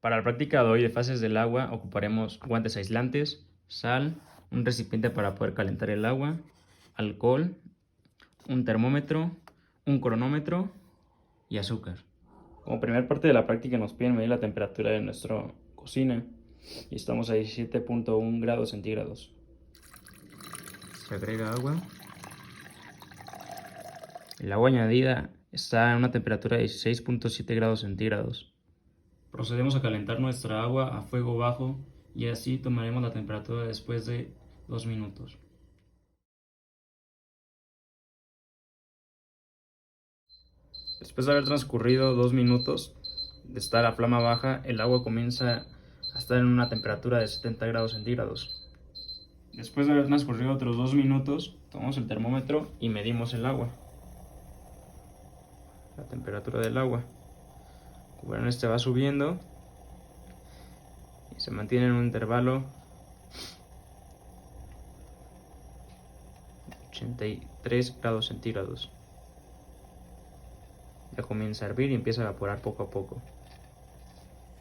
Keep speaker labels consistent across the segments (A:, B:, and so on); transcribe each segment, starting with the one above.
A: Para la práctica de hoy de fases del agua ocuparemos guantes aislantes, sal, un recipiente para poder calentar el agua, alcohol, un termómetro, un cronómetro y azúcar. Como primera parte de la práctica nos piden medir la temperatura de nuestra cocina y estamos a 17.1 grados centígrados. Se agrega agua. El agua añadida está a una temperatura de 16.7 grados centígrados. Procedemos a calentar nuestra agua a fuego bajo y así tomaremos la temperatura después de 2 minutos. Después de haber transcurrido 2 minutos de estar a flama baja, el agua comienza a estar en una temperatura de 70 grados centígrados. Después de haber transcurrido otros 2 minutos, tomamos el termómetro y medimos el agua. La temperatura del agua. Bueno, este va subiendo y se mantiene en un intervalo 83 grados centígrados. Ya comienza a hervir y empieza a evaporar poco a poco.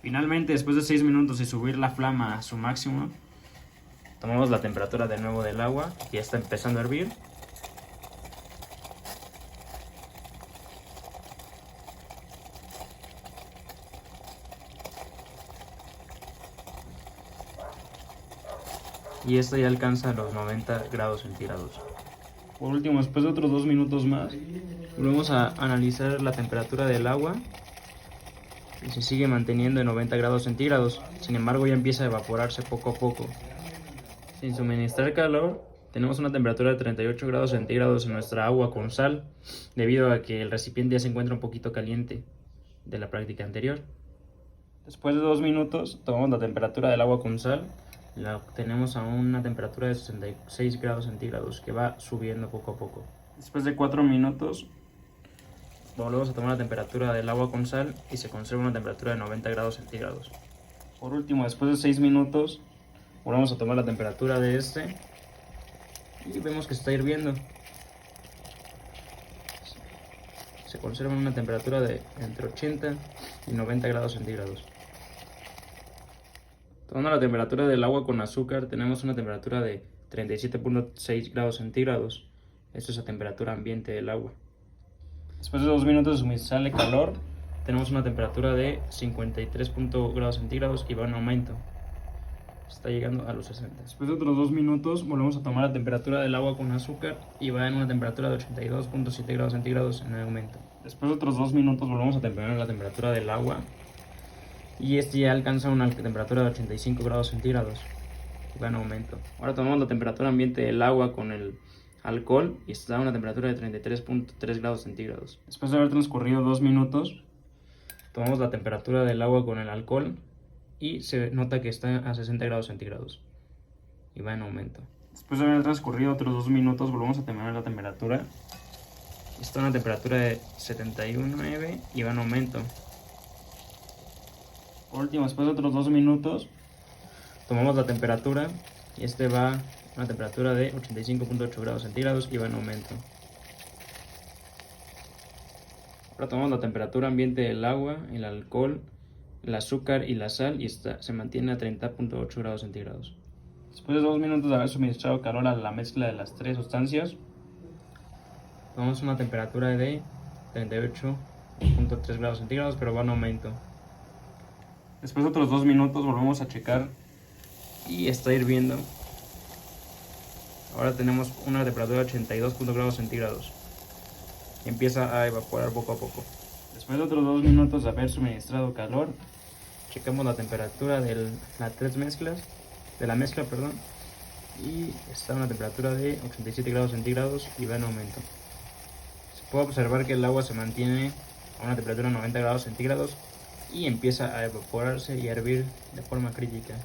A: Finalmente, después de 6 minutos y subir la flama a su máximo, tomamos la temperatura de nuevo del agua, que ya está empezando a hervir. Y esta ya alcanza los 90 grados centígrados. Por último, después de otros 2 minutos más, volvemos a analizar la temperatura del agua y se sigue manteniendo en 90 grados centígrados. Sin embargo, ya empieza a evaporarse poco a poco. Sin suministrar calor, tenemos una temperatura de 38 grados centígrados en nuestra agua con sal, debido a que el recipiente ya se encuentra un poquito caliente de la práctica anterior. Después de 2 minutos, tomamos la temperatura del agua con sal. La obtenemos a una temperatura de 66 grados centígrados que va subiendo poco a poco. Después de 4 minutos volvemos a tomar la temperatura del agua con sal y se conserva una temperatura de 90 grados centígrados. Por último, después de 6 minutos volvemos a tomar la temperatura de este y vemos que está hirviendo. Se conserva una temperatura de entre 80 y 90 grados centígrados. Tomando la temperatura del agua con azúcar, tenemos una temperatura de 37.6 grados centígrados. Esto es la temperatura ambiente del agua. Después de 2 minutos de suministrarle calor, tenemos una temperatura de 53 grados centígrados y va en aumento. Está llegando a los 60. Después de otros 2 minutos, volvemos a tomar la temperatura del agua con azúcar y va en una temperatura de 82.7 grados centígrados en aumento. Después de otros 2 minutos, volvemos a temperar la temperatura del agua. Y este ya alcanza una temperatura de 85 grados centígrados. Va en aumento. Ahora tomamos la temperatura ambiente del agua con el alcohol y está a una temperatura de 33.3 grados centígrados. Después de haber transcurrido 2 minutos, tomamos la temperatura del agua con el alcohol y se nota que está a 60 grados centígrados. Y va en aumento. Después de haber transcurrido otros 2 minutos, volvemos a temperar la temperatura. Está a una temperatura de 71,9 y va en aumento. Por último, después de otros 2 minutos, tomamos la temperatura y este va a una temperatura de 85.8 grados centígrados y va en aumento. Ahora tomamos la temperatura ambiente del agua, el alcohol, el azúcar y la sal y se mantiene a 30.8 grados centígrados. Después de 2 minutos de haber suministrado calor a la mezcla de las 3 sustancias, tomamos una temperatura de 38.3 grados centígrados, pero va en aumento. Después de otros 2 minutos volvemos a checar y está hirviendo. Ahora tenemos una temperatura de 82 grados centígrados y empieza a evaporar poco a poco. Después de otros 2 minutos de haber suministrado calor, checamos la temperatura de la mezcla, y está a una temperatura de 87 grados centígrados y va en aumento. Se puede observar que el agua se mantiene a una temperatura de 90 grados centígrados y empieza a evaporarse y a hervir de forma crítica.